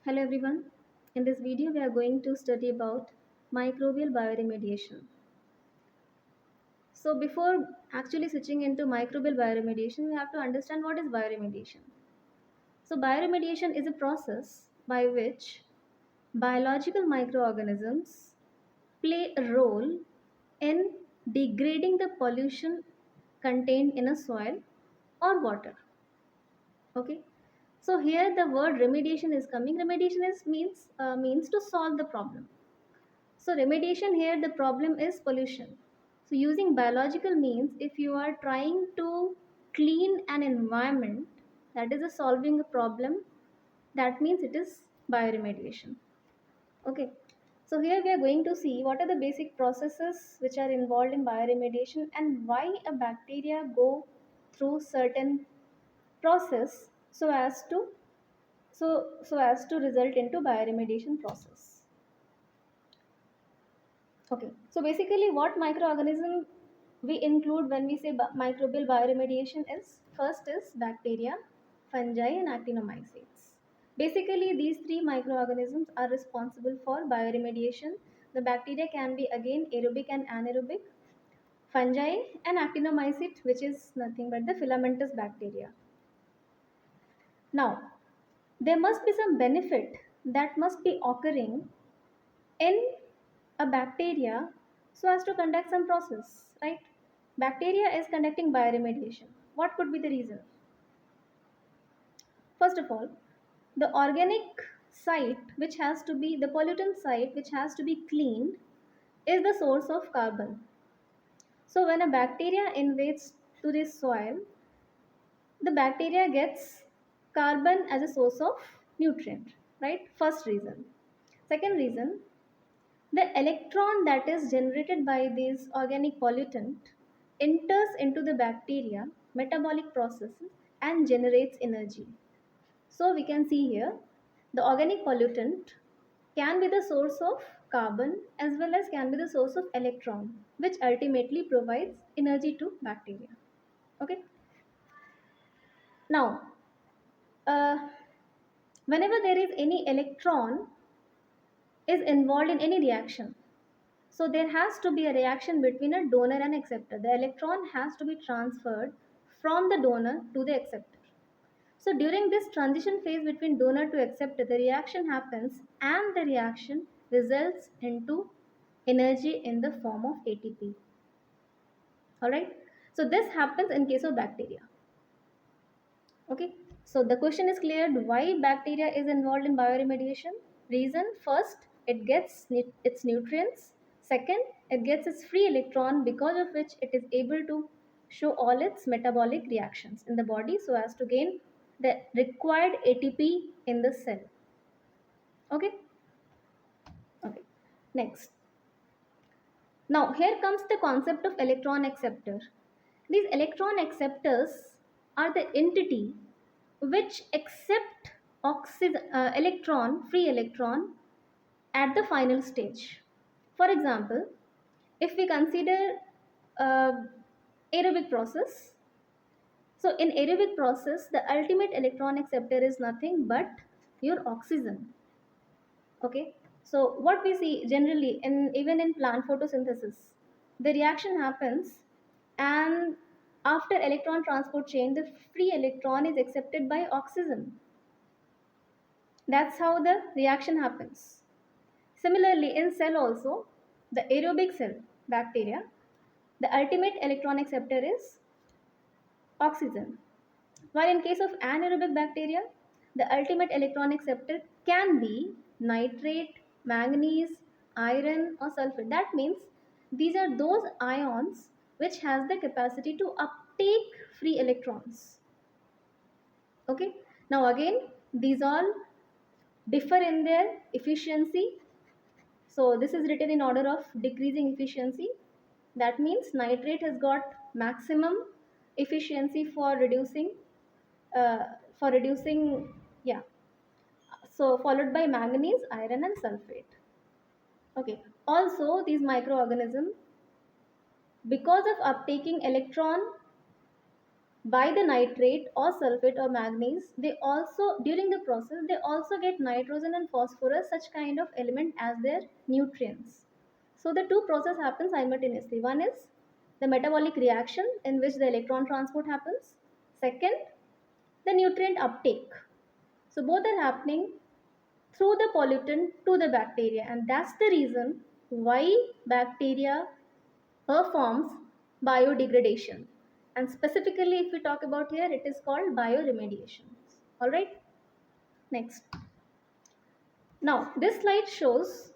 Hello everyone. In this video we are going to study about microbial bioremediation. So before actually switching into microbial bioremediation, we have to understand what is bioremediation. So bioremediation is a process by which biological microorganisms play a role in degrading the pollution contained in a soil or water. Okay. So here the word remediation is coming. Remediation is means to solve the problem. So remediation here, the problem is pollution. So using biological means, if you are trying to clean an environment, that is a solving a problem, that means it is bioremediation. Okay. So here we are going to see what are the basic processes which are involved in bioremediation and why a bacteria go through certain process so as to result into bioremediation process. Okay, so basically, what microorganism we include when we say microbial bioremediation is first is bacteria, fungi, and actinomycetes. Basically, these three microorganisms are responsible for bioremediation. The bacteria can be again aerobic and anaerobic, fungi, and actinomycete, which is nothing but the filamentous bacteria. Now, there must be some benefit that must be occurring in a bacteria so as to conduct some process, right? Bacteria is conducting bioremediation. What could be the reason? First of all, the organic site which has to be the pollutant site which has to be cleaned is the source of carbon. So when a bacteria invades to this soil, the bacteria gets carbon as a source of nutrient, right? First reason. Second reason, the electron that is generated by this organic pollutant enters into the bacteria metabolic processes and generates energy. So we can see here the organic pollutant can be the source of carbon as well as can be the source of electron, which ultimately provides energy to bacteria. Okay. Now, uh, whenever there is any electron is involved in any reaction, so there has to be a reaction between a donor and acceptor. The electron has to be transferred from the donor to the acceptor. So during this transition phase between donor to acceptor, the reaction happens and the reaction results into energy in the form of ATP. Alright. So this happens in case of bacteria. Okay. So the question is cleared, why bacteria is involved in bioremediation? Reason, first, it gets its nutrients. Second, it gets its free electron, because of which it is able to show all its metabolic reactions in the body so as to gain the required ATP in the cell. Okay. Okay. Next. Now here comes the concept of electron acceptor. These electron acceptors are the entity which accept free electron at the final stage. For example, if we consider uh, aerobic process, so in aerobic process, the ultimate electron acceptor is nothing but your oxygen. Okay, so what we see generally in even in plant photosynthesis, the reaction happens, and after electron transport chain, the free electron is accepted by oxygen. That's how the reaction happens. Similarly, in cell also, the aerobic cell, bacteria, the ultimate electron acceptor is oxygen. While in case of anaerobic bacteria, the ultimate electron acceptor can be nitrate, manganese, iron or sulfur. That means these are those ions which has the capacity to uptake free electrons. Okay. Now again, these all differ in their efficiency. So this is written in order of decreasing efficiency. That means nitrate has got maximum efficiency uh, for reducing, yeah. So followed by manganese, iron and sulfate. Okay. Also these microorganisms, because of uptaking electron, by the nitrate or sulfate or manganese, they also, during the process, they also get nitrogen and phosphorus, such kind of element, as their nutrients. So the two process happen simultaneously. One is the metabolic reaction in which the electron transport happens. Second, the nutrient uptake. So both are happening through the pollutant to the bacteria, and that's the reason why bacteria performs biodegradation. And specifically, if we talk about here, it is called bioremediation. All right, next. Now this slide shows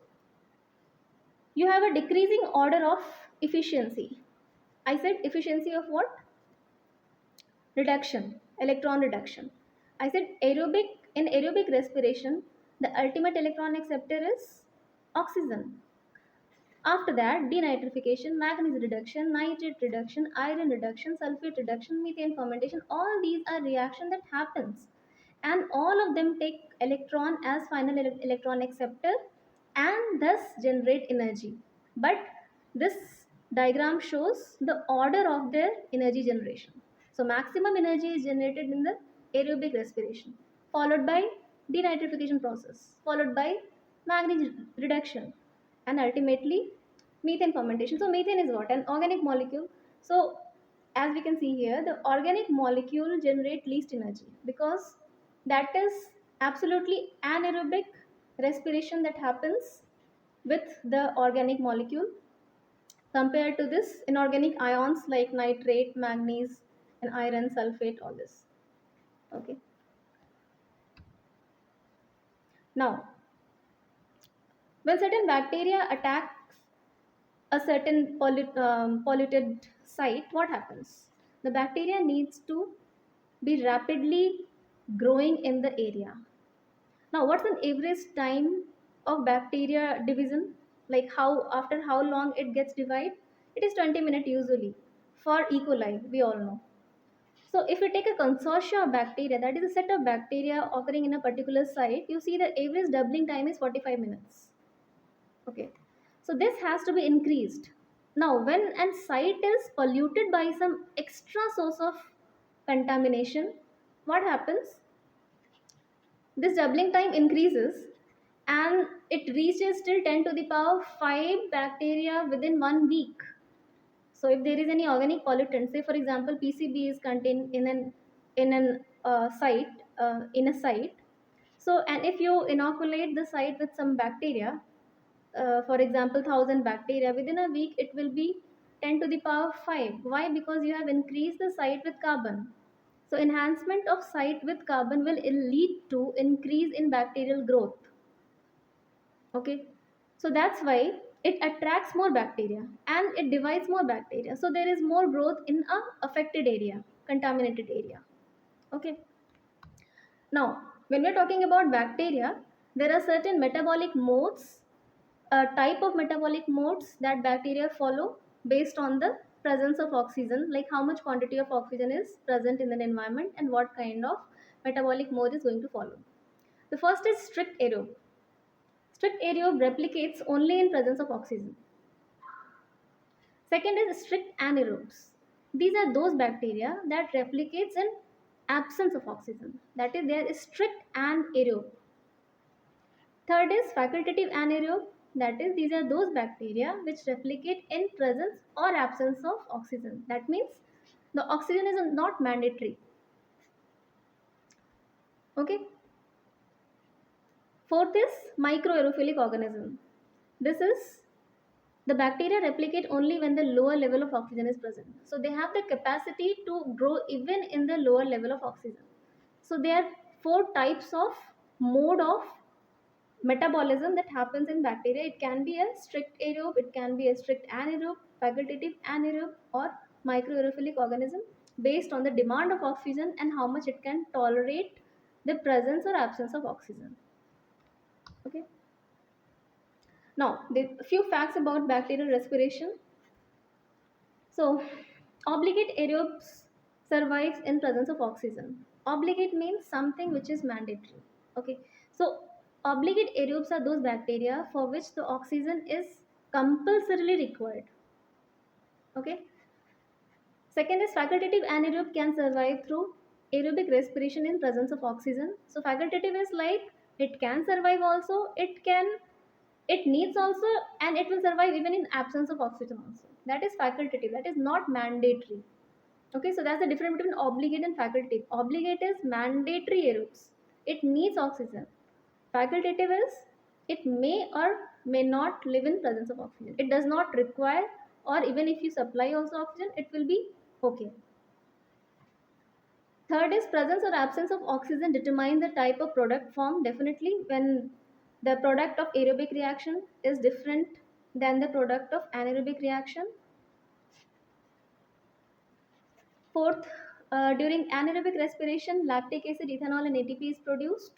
you have a decreasing order of efficiency. I said efficiency of what? Reduction, electron reduction. I said aerobic, in aerobic respiration, the ultimate electron acceptor is oxygen. After that, denitrification, manganese reduction, nitrate reduction, iron reduction, sulfate reduction, methane fermentation, all these are reaction that happens, and all of them take electron as final electron acceptor and thus generate energy. But this diagram shows the order of their energy generation. So maximum energy is generated in the aerobic respiration, followed by denitrification process, followed by manganese reduction, and ultimately methane fermentation. So methane is what? An organic molecule. So as we can see here, the organic molecule generate least energy because that is absolutely anaerobic respiration that happens with the organic molecule compared to this inorganic ions like nitrate, manganese, and iron, sulfate, all this. Okay. Now, when certain bacteria attacks a certain polluted site, what happens? The bacteria needs to be rapidly growing in the area. Now, what's an average time of bacteria division? Like how, after how long it gets divided? It is 20 minutes usually for E. coli, we all know. So if you take a consortia of bacteria, that is a set of bacteria occurring in a particular site, you see the average doubling time is 45 minutes. Okay, so this has to be increased. Now, when a site is polluted by some extra source of contamination, what happens? This doubling time increases and it reaches till 10 to the power 5 bacteria within 1 week. So if there is any organic pollutant, say for example PCB is contained in an site, in a site. So and if you inoculate the site with some bacteria, for example 1000 bacteria, within a week it will be 10 to the power 5. Why? Because you have increased the site with carbon. So enhancement of site with carbon will lead to increase in bacterial growth. Okay, so that's why it attracts more bacteria and it divides more bacteria. So there is more growth in a affected area, contaminated area. Okay. Now, when we're talking about bacteria, there are certain metabolic modes, a type of metabolic modes that bacteria follow based on the presence of oxygen, like how much quantity of oxygen is present in an environment and what kind of metabolic mode is going to follow. The first is strict aerobe. Strict aerobe replicates only in presence of oxygen. Second is strict anaerobes. These are those bacteria that replicates in absence of oxygen. That is, there is strict anaerobe. Third is facultative anaerobe. That is, these are those bacteria which replicate in presence or absence of oxygen. That means the oxygen is not mandatory. Okay. Fourth is microaerophilic organism. This is the bacteria replicate only when the lower level of oxygen is present. So they have the capacity to grow even in the lower level of oxygen. So there are four types of mode of metabolism that happens in bacteria. It can be a strict aerobe, it can be a strict anaerobe, facultative anaerobe, or microaerophilic organism based on the demand of oxygen and how much it can tolerate the presence or absence of oxygen. Okay. Now, a few facts about bacterial respiration. So, obligate aerobes survives in presence of oxygen. Obligate means something which is mandatory. Okay. So, obligate aerobes are those bacteria for which the oxygen is compulsorily required. Okay. Second is facultative anaerobe can survive through aerobic respiration in presence of oxygen. So facultative is like it can survive also, it needs also, and it will survive even in absence of oxygen also. That is facultative, that is not mandatory. Okay, so that's the difference between obligate and facultative. Obligate is mandatory aerobes. It needs oxygen. Facultative is it may or may not live in presence of oxygen. It does not require, or even if you supply also oxygen, it will be okay. Third is presence or absence of oxygen determine the type of product formed. Definitely, when the product of aerobic reaction is different than the product of anaerobic reaction. Fourth, during anaerobic respiration, lactic acid, ethanol, and ATP is produced,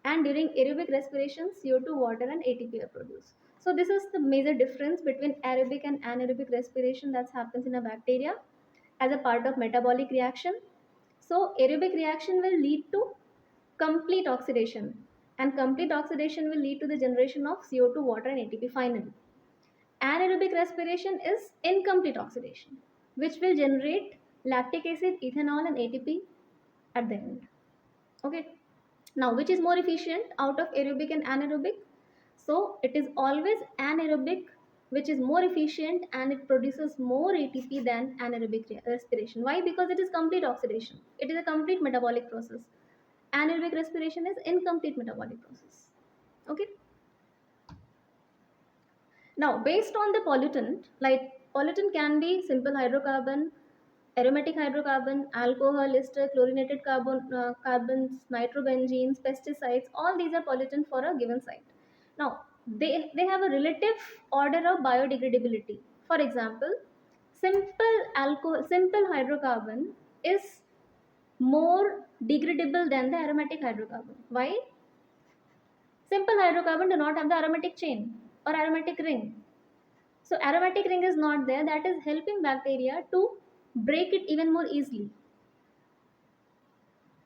and during aerobic respiration, CO2, water, and ATP are produced. So this is the major difference between aerobic and anaerobic respiration that happens in a bacteria as a part of metabolic reaction. So aerobic reaction will lead to complete oxidation, and complete oxidation will lead to the generation of CO2, water, and ATP finally. Anaerobic respiration is incomplete oxidation, which will generate lactic acid, ethanol, and ATP at the end. Okay. Now, which is more efficient out of aerobic and anaerobic? So, it is always anaerobic which is more efficient, and it produces more ATP than anaerobic respiration. Why? Because it is complete oxidation. It is a complete metabolic process. Anaerobic respiration is incomplete metabolic process. Okay. Now, based on the pollutant, like pollutant can be simple hydrocarbon, aromatic hydrocarbon, alcohol, ester, chlorinated carbons, nitrobenzenes, pesticides, all these are pollutant for a given site. Now, they have a relative order of biodegradability. For example, simple hydrocarbon is more degradable than the aromatic hydrocarbon. Why? Simple hydrocarbon do not have the aromatic chain or aromatic ring. So aromatic ring is not there, that is helping bacteria to break it even more easily.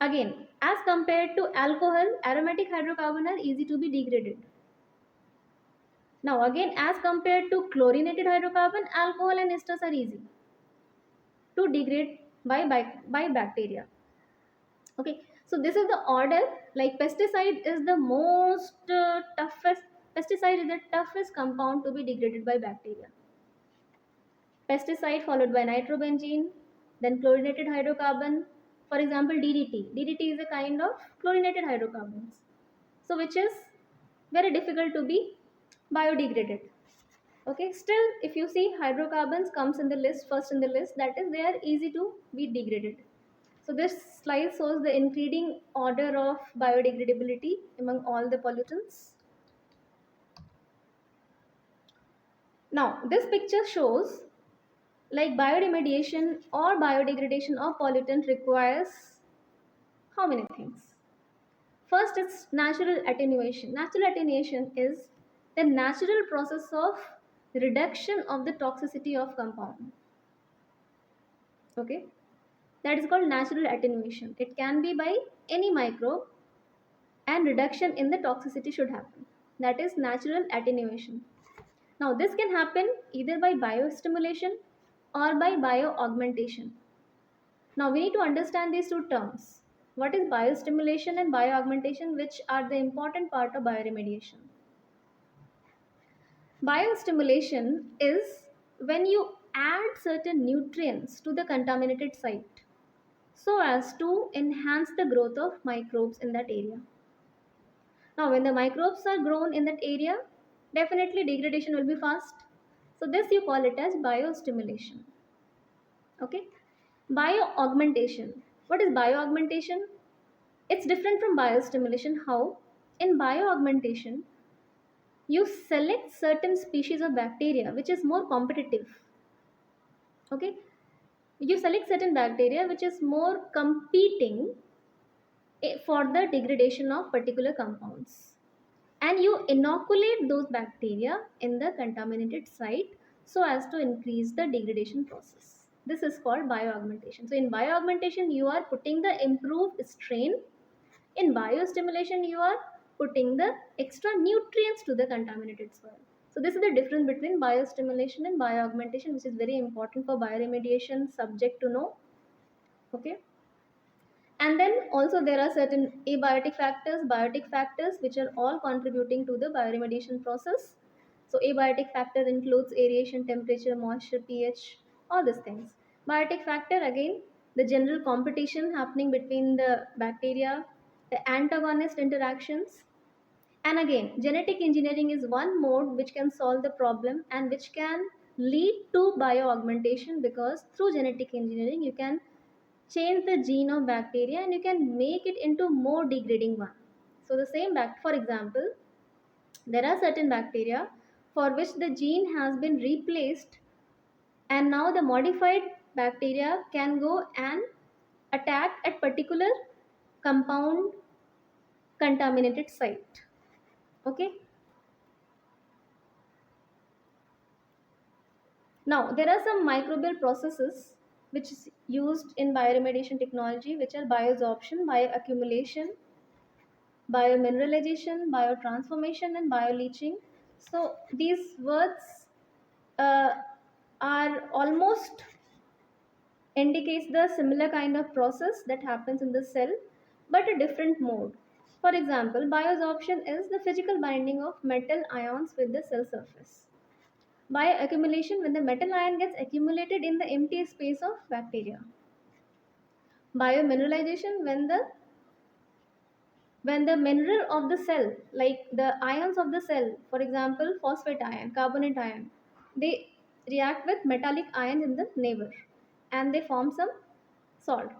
Again, as compared to alcohol, aromatic hydrocarbon are easy to be degraded. Now again, as compared to chlorinated hydrocarbon, alcohol and esters are easy to degrade by bacteria. Okay, so this is the order. Like pesticide is the most toughest. Pesticide is the toughest compound to be degraded by bacteria. Pesticide followed by nitrobenzene, then chlorinated hydrocarbon. For example, DDT. DDT is a kind of chlorinated hydrocarbons. So which is very difficult to be biodegraded. Okay, still if you see hydrocarbons comes in the list, first in the list, that is they are easy to be degraded. So this slide shows the increasing order of biodegradability among all the pollutants. Now this picture shows like bioremediation or biodegradation of pollutant requires how many things? First, it's natural attenuation. Natural attenuation is the natural process of reduction of the toxicity of compound. Okay, that is called natural attenuation. It can be by any microbe, and reduction in the toxicity should happen. That is natural attenuation. Now, this can happen either by biostimulation or by bioaugmentation. Now we need to understand these two terms. What is biostimulation and bioaugmentation, which are the important part of bioremediation? Biostimulation is when you add certain nutrients to the contaminated site so as to enhance the growth of microbes in that area. Now, when the microbes are grown in that area, definitely degradation will be fast. So, this you call it as biostimulation. Okay. Bioaugmentation. What is bioaugmentation? It's different from biostimulation. How? In bioaugmentation, you select certain species of bacteria which is more competitive. Okay? You select certain bacteria which is more competing for the degradation of particular compounds. And you inoculate those bacteria in the contaminated site so as to increase the degradation process. This is called bioaugmentation. So in bioaugmentation, you are putting the improved strain. In biostimulation, you are putting the extra nutrients to the contaminated soil. So this is the difference between biostimulation and bioaugmentation, which is very important for bioremediation subject to know. Okay. And then also there are certain abiotic factors, biotic factors, which are all contributing to the bioremediation process. So abiotic factor includes aeration, temperature, moisture, pH, all these things. Biotic factor, again, the general competition happening between the bacteria, the antagonist interactions. And again, genetic engineering is one mode which can solve the problem and which can lead to bioaugmentation, because through genetic engineering you can change the gene of bacteria and you can make it into more degrading one. So the same for example, there are certain bacteria for which the gene has been replaced, and now the modified bacteria can go and attack at particular compound contaminated site. Okay. Now there are some microbial processes which is used in bioremediation technology, which are biosorption, bioaccumulation, biomineralization, biotransformation, and bioleaching. So these words uh, are almost indicates the similar kind of process that happens in the cell, but a different mode. For example, biosorption is the physical binding of metal ions with the cell surface. Bioaccumulation, when the metal ion gets accumulated in the empty space of bacteria. Biomineralization, when the mineral of the cell, like the ions of the cell, for example phosphate ion, carbonate ion, they react with metallic ions in the neighbor and they form some salt.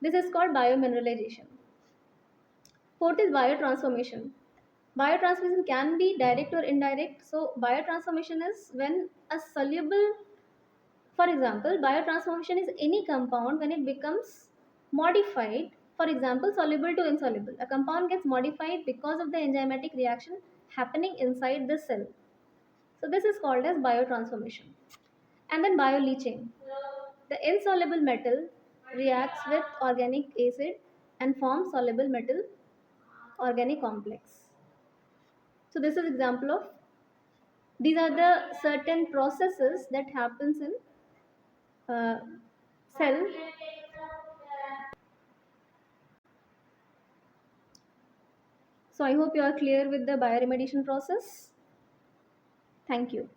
This is called biomineralization. Fourth is biotransformation. Biotransformation can be direct or indirect. So biotransformation is when a soluble, for example, biotransformation is any compound when it becomes modified, for example, soluble to insoluble. A compound gets modified because of the enzymatic reaction happening inside the cell. So this is called as biotransformation. And then bioleaching. The insoluble metal reacts with organic acid and forms soluble metal organic complex. So this is example of, these are the certain processes that happens in uh, cell. So I hope you are clear with the bioremediation process. Thank you.